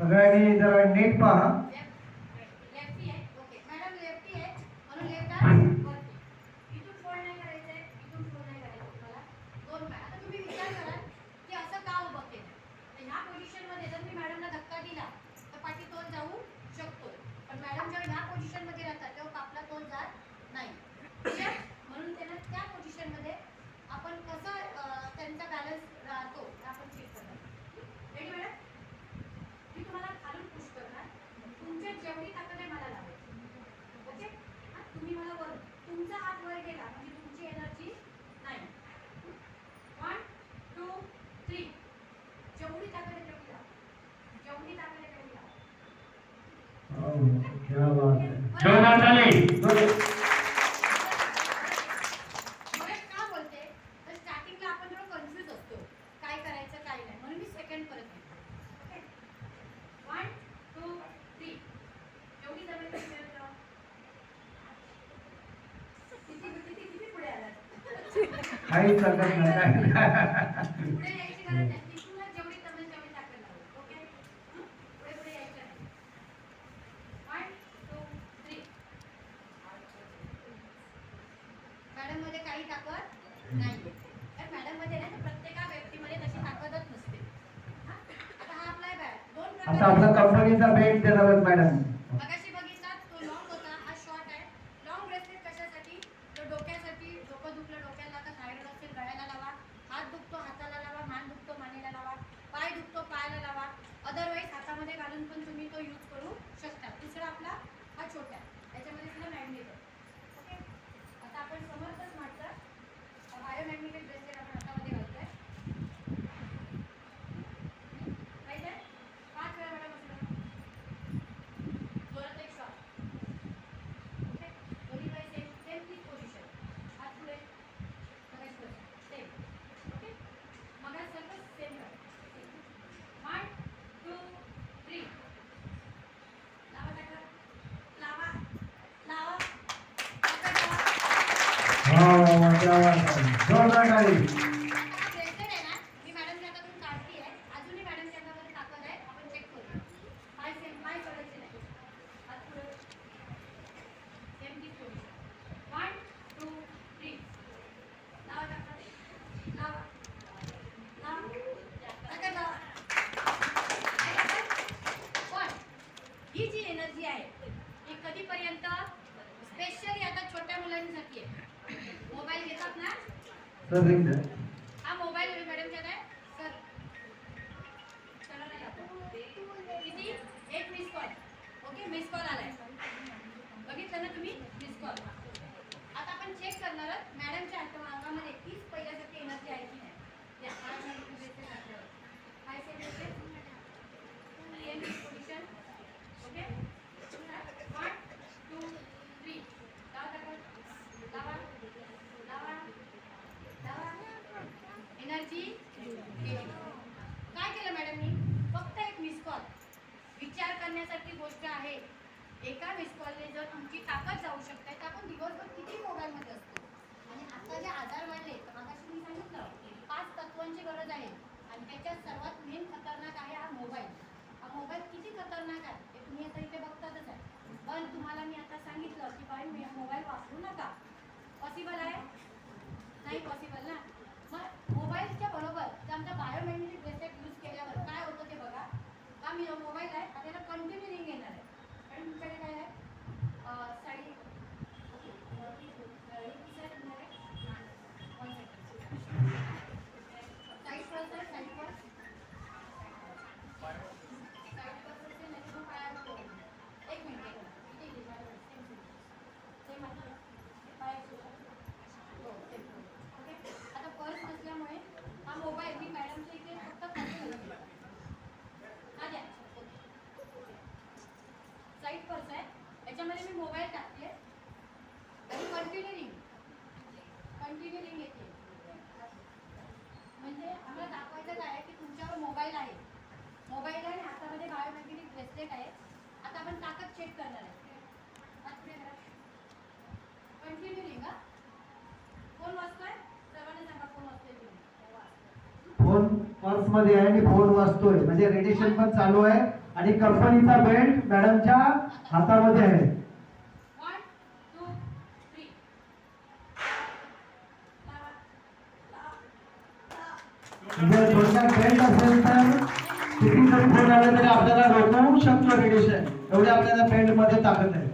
सगळ्यांनी जरा नीट पहा. लेफ्टी आहे. ओके मॅडम लेफ्टी आहे म्हणून लेफ्ट आर्म वरती. इथून फोल्ड नाही करायचंय, इथून फोल्ड नाही करायचं तुम्हाला. दोन पाय. आता तुम्ही विचार करा की असं का उभं केलं. तर ह्या पोझिशन मध्ये जर मी मॅडमला धक्का दिला तर पाठी तोल जाऊ शकतो. पण मॅडम जेव्हा ह्या पोझिशन मध्ये राहतात तेव्हा आपला तोल जात नाही. म्हणून त्यांना त्या पोझिशन मध्ये आपण कसं त्यांचा बॅलन्स राहतो आपण चेक करणार. Ready madam? मी तुम्हाला खालून पुश करणार. तुमच्या जेवढी ताकद आहे मला लावायची. ओके? तुम्ही मला वर, तुमचा हात वर गेला म्हणजे तुमची एनर्जी नाही. 1 2 3 जेवढी ताकद आहे तेवढी लावा. जेवढी ताकद आहे तेवढी लावा. क्या बात है. दोन हात झाले. का बोलते तर स्टार्टिंगला आपण थोडं कन्फ्यूज असतो काय करायचं काय नाही, म्हणून मी सेकंड परत घेते. ओके 1 2 3 जेवढी जमेल तेवढी करत राहा. किती पुढे आलात. काही ताकद नाही. पुढे यायची गरज नाही. तिथूनच जेवढी जमेल तेवढी ताकद लावा. ओके पुढे पुढे यायचं नाही. 1 2 3 मॅडम मध्ये काही ताकद नाही. तर मॅडम मध्ये नाही तर प्रत्येका व्यक्तीमध्ये तशी ताकदच नसते. आता हा आपला बॅट दोन आता प्रकार. आपला कंपनीचा बेट देणार आहेत मॅडम. मगाशी बघितला तो लॉंग होता, हा शॉर्ट आहे. लॉंग ब्रेसलेट कशासाठी? तर डोक्यासाठी. डोकं दुखलं डोक्याला तर थायरॉइड असेल गळ्याला लावा. हात दुखतो हाताला लावा. मान दुखतो मानेला लावा. पाय दुखतो पायाला लावा. अदरवाईज हातामध्ये घालून पण तुम्ही तो यूज करू शकता. दुसरा आपला हा छोटा आहे, त्याच्यामध्ये सुद्धा मॅग्नेट आहे. ओके आता आपण समर्थ स्मार्टचा बायोमॅग्नेटिक ब्रेसलेट आपण हातामध्ये घालतोय. राईट आहे. 5 वेळा मॅडम बसला. जोरात एक शॉट. ओके दोन्ही पाय सेम सेम तीच पोझिशन. हात पुढे मगाच सेम. ओके मगाच सारखं सेम करा. 1 2 3 लावा ताकद लावा लावा ताकद लावा. वा क्या बात है. जोरदार ताली. ब्रेसलेट आहे ना मी मॅडमच्या हातातून काढली आहे. अजूनही मॅडमच्या हातामध्ये ताकद आहे. आपण चेक करूया. पाय सेम पाय सोडायचे नाही. हात पुढे सेम तीच पोझिशन. 1 2 3 लावा ताकद लावा लावा ताकद लावा. पण ही जी एनर्जी आहे ही कधीपर्यंत स्पेशली आता छोट्या मुलांसाठी आहे. मोबाईल घेतात ना. सर रिंग द्या. हा मोबाईल मॅडमच्या काय सर चला नाही आता. किती एक miss call. Okay miss call आलाय बघितलं ना तुम्ही मिस कॉल. आता आपण चेक करणार आहोत मॅडमच्या अंगामध्ये तीच पहिल्यासारखी एनर्जी आहे की नाही. या काय सेम पोझिशन. ओके 1 2 3 लावा लावा लावा एनर्जी गेली. काय केलं मॅडमनी? फक्त एक मिस कॉल. विचार करण्यासारखी गोष्ट आहे. एका मिस कॉलने जर तुमची ताकद जाऊ शकते तर आपण दिवसभर किती मोबाईलमध्ये असतो. आणि आता जे आजार वाढले तर मगाशी मी सांगितलं 5 तत्वांची गरज आहे आणि त्याच्यात सर्वात मेन खतरनाक आहे हा मोबाईल. हा मोबाईल किती खतरनाक आहे ते तुम्ही आता इथे बघतातच आहे. पण तुम्हाला मी आता सांगितलं की बाई मी मोबाईल वापरू नका. पॉसिबल आहे नाही पॉसिबल ना. मग मोबाईलच्या बरोबर जर आमचा बायोमॅग्नेटिक ब्रेसलेट यूज केल्यावर काय होतं ते बघा. हा मी मोबाईल आहे आता याला कंटिन्यू रिंग येणार आहे. आणि तुमच्याकडे काय आहे साडी साईड फर्स्ट आहे साईड फर्स्ट एक मिनिट ओके आता पर्स नसल्यामुळे हा मोबाईल मी मॅडमच्या इथे फक्त खाली घालते. हा द्या साईड पर्स आहे याच्यामध्ये मी मोबाईल टाकते आणि कंटिन्यू रिंग येते. म्हणजे आम्हाला दाखवायचं काय आहे की तुमच्यावर मोबाईल आहे. मोबाईल आहे आणि हातामध्ये बायोमॅग्नेटिक ब्रेसलेट आहे. आता आपण ताकद चेक करणार आहे. Continue ring. हा फोन वाजतोय सर्वांना सांगा फोन वाजतोय की फोन पर्स मध्ये आहे आणि फोन वाजतोय म्हणजे रेडिएशन पण चालू आहे आणि कंपनीचा बेल्ट मॅडमच्या हातामध्ये आहे. 1 2 3 जर थोडक्यात बेल्ट असेल तर किती जर फोन आले तरी आपल्याला रोखू शकतो रेडिएशन. एवढे आपल्याला बेल्ट मध्ये ताकद आहे.